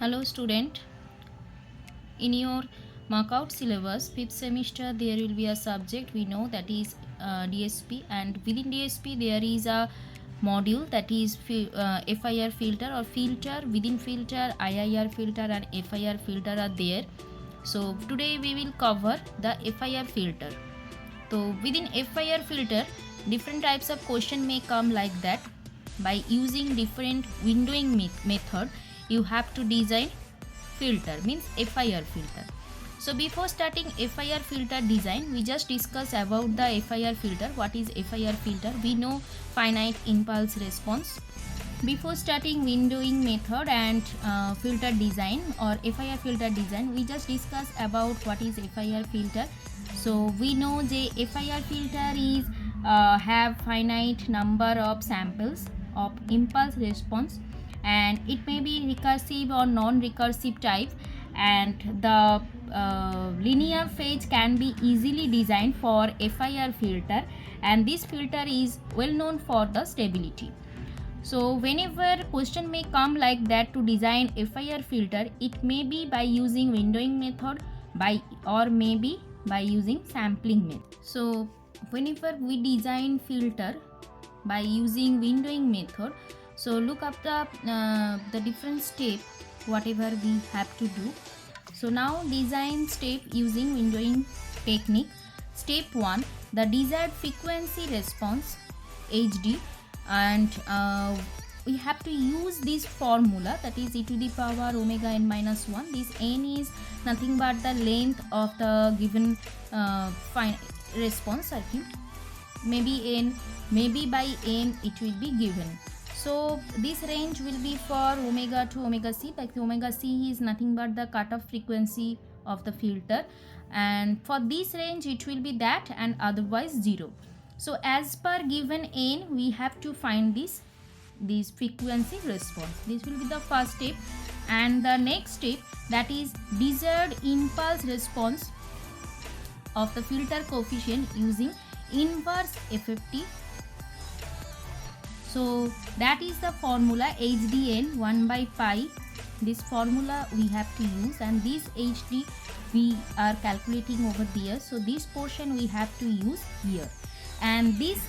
Hello student, in your markout syllabus 5th semester there will be a subject we know that is DSP, and within DSP there is a module that is FIR filter or filter. Within filter IIR filter and FIR filter are there. So today we will cover the FIR filter. So within FIR filter different types of question may come like that. By using different windowing method you have to design filter, means FIR filter. So before starting FIR filter design, we just discuss about the FIR filter. What is FIR filter? We know finite impulse response. Before starting windowing method and filter design or FIR filter design, we just discuss about what is FIR filter. So we know the FIR filter is have finite number of samples of impulse response, and it may be recursive or non-recursive type, and the linear phase can be easily designed for FIR filter, and this filter is well known for the stability. So whenever question may come like that to design FIR filter, it may be by using windowing method or maybe by using sampling method. So whenever we design filter by using windowing method, so look up the different step whatever we have to do. So now design step using windowing technique. Step 1, the desired frequency response HD, and we have to use this formula, that is e to the power omega n minus 1. This n is nothing but the length of the given response circuit. Maybe n, maybe by n it will be given. So this range will be for omega to omega c, like omega c is nothing but the cutoff frequency of the filter, and for this range it will be that and otherwise 0. So as per given n we have to find this frequency response. This will be the first step, and the next step, that is desired impulse response of the filter coefficient using inverse FFT. So that is the formula HDN 1 by pi. This formula we have to use, and this HD we are calculating over there. So this portion we have to use here, and this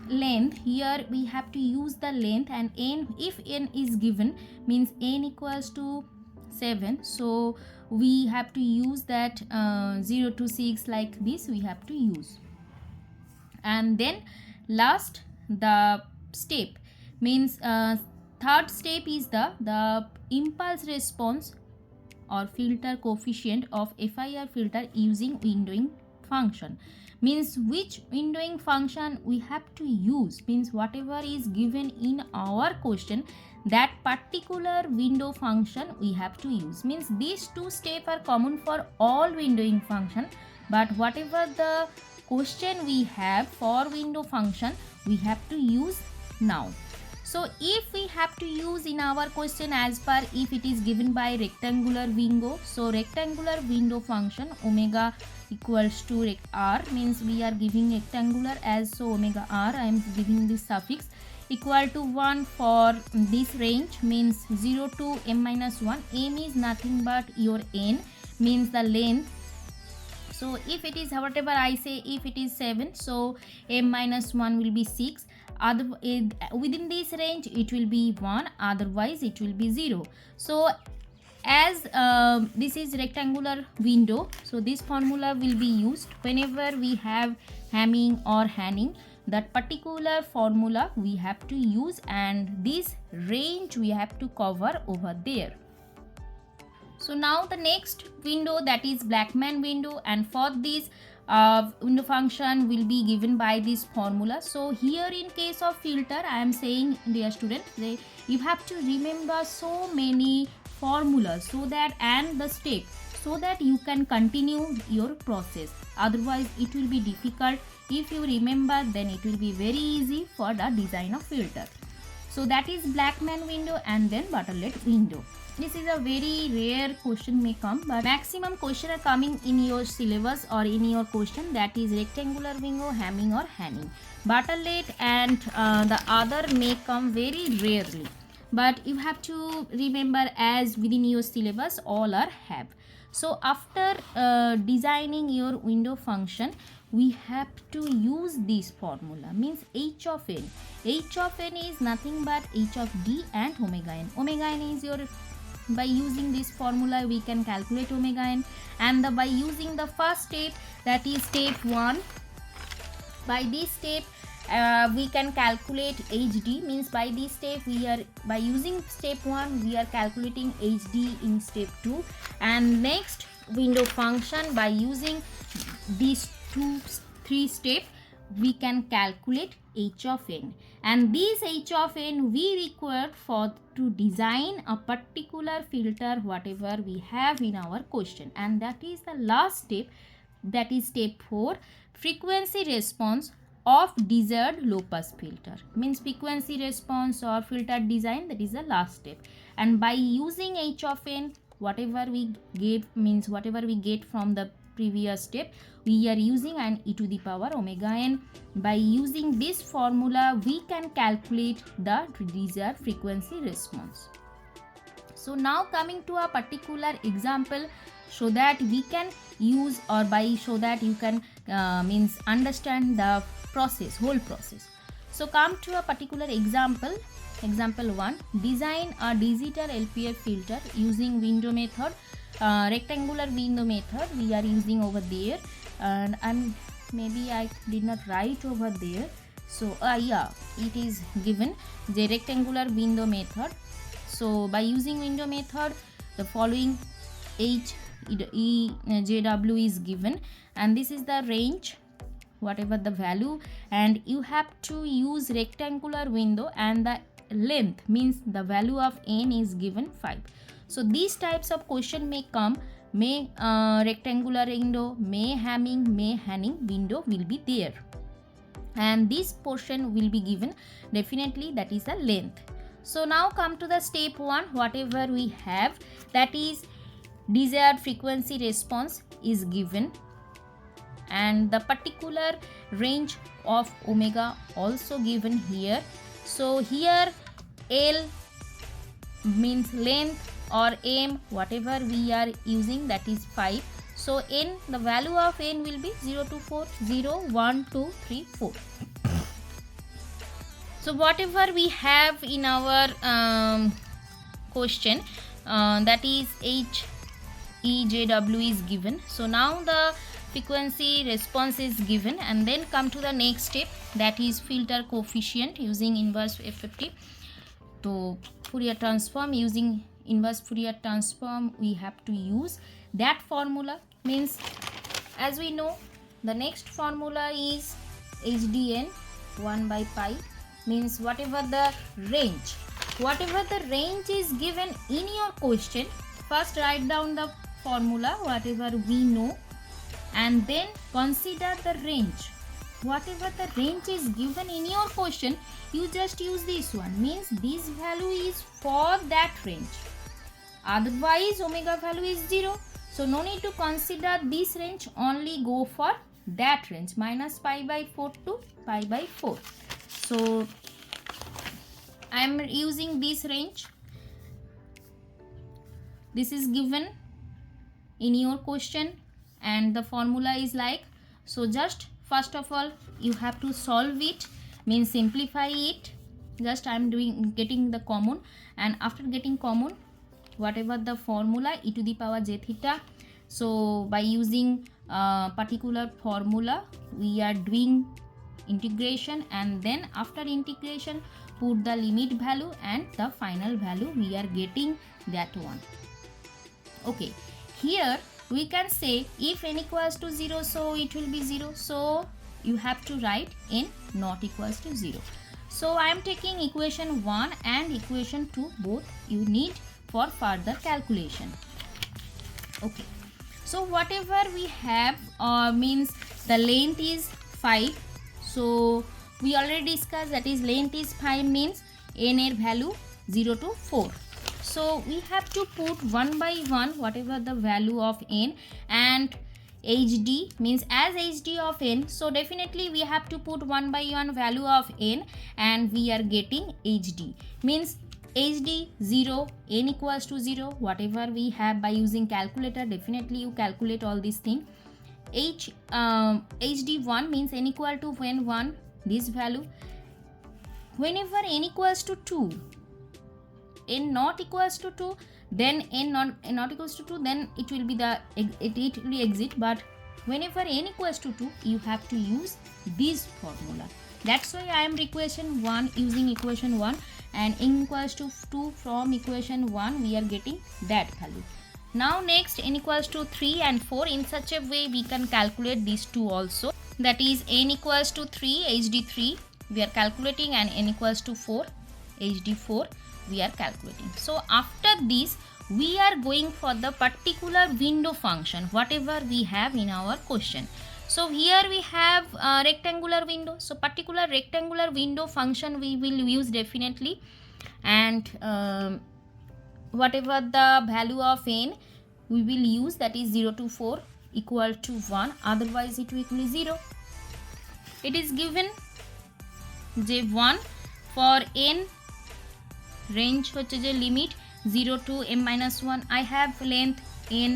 length here we have to use the length, and n, if n is given means n equals to 7, so we have to use that 0 to 6 like this we have to use. And then last the step means third step is the impulse response or filter coefficient of FIR filter using windowing function. Means which windowing function we have to use, means whatever is given in our question, that particular window function we have to use. Means these two steps are common for all windowing function, but whatever the question we have for window function we have to use now. So if we have to use in our question as per if it is given by rectangular window, so rectangular window function omega equals to r, means we are giving rectangular as, so omega r I am giving this suffix equal to 1 for this range, means 0 to m minus 1. M is nothing but your n, means the length. So if it is whatever I say, if it is 7, so m minus 1 will be 6. Within this range it will be 1, otherwise it will be 0. So as this is rectangular window, so this formula will be used whenever we have hamming or hanning. That particular formula we have to use, and this range we have to cover over there. So now the next window, that is Blackman window, and for this window function will be given by this formula. So here in case of filter I am saying, dear student, you have to remember so many formulas so that and the step, so that you can continue your process. Otherwise it will be difficult. If you remember, then it will be very easy for the design of filter. So that is Blackman window and then Bartlett window. This is a very rare question may come, but maximum question are coming in your syllabus or in your question, that is rectangular window, hamming or hanning. Bartlett and the other may come very rarely. but you have to remember as within your syllabus all are have. So after designing your window function, we have to use this formula, means h of n. H of n is nothing but h of d and omega n. Omega n is your, by using this formula we can calculate omega n, and by using the first step, that is step 1, by this step we can calculate hd, means by this step we are, by using step 1 we are calculating hd in step 2, and next window function by using these 3 steps we can calculate h of n, and this h of n we require for to design a particular filter whatever we have in our question, and that is the last step, that is step 4, frequency response of desired low pass filter, means frequency response or filter design, that is the last step. And by using h of n, whatever we gave, means whatever we get from the previous step, we are using an e to the power omega n. By using this formula we can calculate the desired frequency response. So now coming to a particular example, so that we can use, or by so that you can means understand the process, whole process. So come to a particular example. Example 1, design a digital LPF filter using window method, rectangular window method we are using over there, and maybe I did not write over there, so yeah, it is given the rectangular window method. So by using window method, the following EJW is given, and this is the range, whatever the value, and you have to use rectangular window, and the length, means the value of n is given 5. So these types of question may come, may rectangular window, may Hamming, may Hanning window will be there, and this portion will be given definitely, that is the length. So now come to the step 1, whatever we have, that is desired frequency response is given, and the particular range of omega also given here. So here L means length, or M, whatever we are using, that is 5. So n, the value of n will be 0 to 4, 0, 1, 2, 3, 4. So whatever we have in our question, that is HEJW is given. So now the frequency response is given, and then come to the next step, that is filter coefficient using inverse FFT. So Fourier transform, using inverse Fourier transform we have to use that formula, means as we know the next formula is HDN 1 by pi, means whatever the range is given in your question, first write down the formula whatever we know, and then consider the range, whatever the range is given in your question, you just use this one, means this value is for that range, otherwise omega value is 0, so no need to consider this range, only go for that range, minus pi by 4 to pi by 4. So I am using this range, this is given in your question, and the formula is like, so just first of all you have to solve it, means simplify it, just I am getting the common, and after getting common, whatever the formula e to the power j theta, so by using particular formula we are doing integration, and then after integration put the limit value, and the final value we are getting that one. Okay, here we can say if n equals to 0, so it will be 0, so you have to write n not equals to 0. So I am taking equation 1 and equation 2, both you need for further calculation. Okay, so whatever we have means the length is 5, so we already discussed, that is length is 5, means n er value 0 to 4. So we have to put one by one whatever the value of n, and HD means as HD of n, so definitely we have to put one by one value of n, and we are getting HD, means HD 0, n equals to 0, whatever we have by using calculator, definitely you calculate all these things. HD 1 means n equal to when 1, this value. Whenever n equals to 2, n not equals to 2, then n not equals to 2, then it will be it will exit. But whenever n equals to 2, you have to use this formula. That's why I am equation 1 using equation 1, and n equals to 2 from equation 1 we are getting that value. Now next, n equals to 3 and 4. In such a way we can calculate these two also. That is n equals to 3 HD3 we are calculating, and n equals to 4 HD4 we are calculating. So after this we are going for the particular window function whatever we have in our question. So here we have a rectangular window. So particular rectangular window function we will use definitely, and whatever the value of n we will use, that is 0 to 4 equal to 1, otherwise it will be 0. It is given J1 for n range হচ্ছে যে limit 0 to m minus 1. I have length n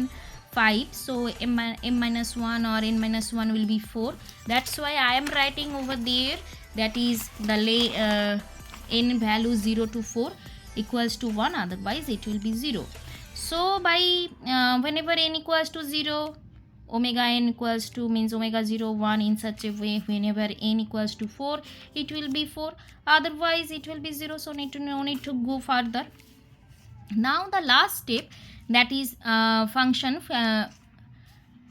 5, so m minus 1 or n minus 1 will be 4. That's why I am writing over there, that is the n value 0 to 4 equals to 1, otherwise it will be 0. So by whenever n equals to 0, omega n equals to means omega 0 1, in such a way whenever n equals to 4 it will be 4, otherwise it will be 0. So no need to go further. Now the last step, that is function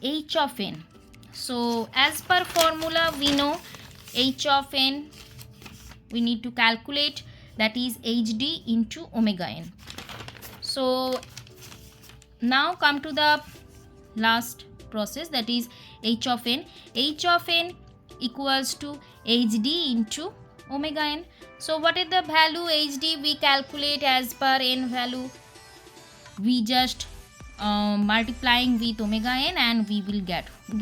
h of n. So as per formula we know h of n we need to calculate, that is hd into omega n. So now come to the last process, that is h of n. H of n equals to hd into omega n. So what is the value hd we calculate as per n value? We just multiplying with omega n and we will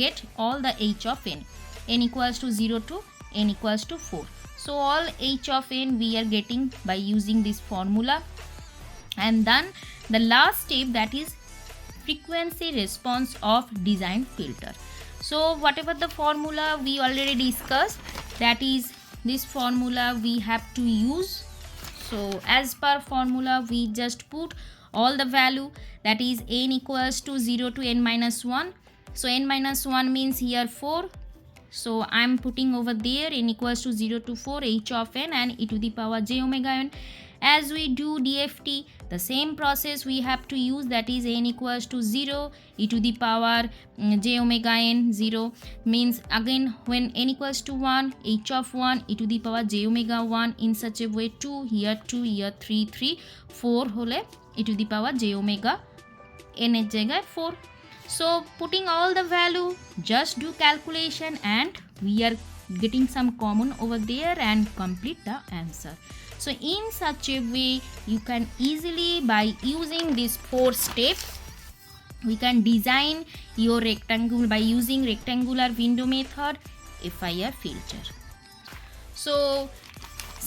get all the h of n. N equals to 0 to n equals to 4. So all h of n we are getting by using this formula. And then the last step, that is frequency response of design filter. So whatever the formula we already discussed, that is this formula we have to use. So as per formula we just put all the value, that is n equals to 0 to n minus 1. So n minus 1 means here 4. So I am putting over there n equals to 0 to 4 h of n and e to the power j omega n. As we do DFT, the same process we have to use, that is n equals to 0 e to the power j omega n. 0 means again when n equals to 1, h of 1 e to the power j omega 1, in such a way 2 here 3 3 4 hole e to the power j omega n এর জায়গায় 4. So putting all the value, just do calculation and we are getting some common over there and complete the answer. So in such a way you can easily, by using this 4 step, we can design your rectangle by using rectangular window method FIR filter. So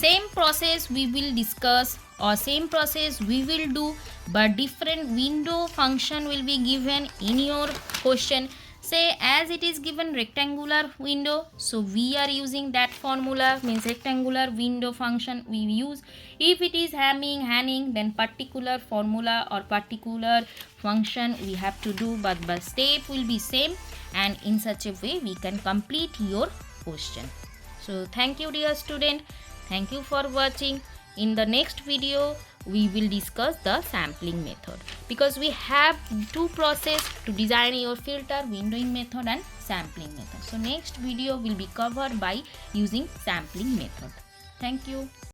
same process we will discuss, or same process we will do, but different window function will be given in your question. Say as it is given rectangular window, so we are using that formula, means rectangular window function we use. If it is hanging, then particular formula or particular function we have to do, but the step will be same, and in such a way we can complete your question. So thank you dear student, thank you for watching. In the next video we will discuss the sampling method, because we have two process to design your filter, windowing method and sampling method. So next video will be covered by using sampling method. Thank you.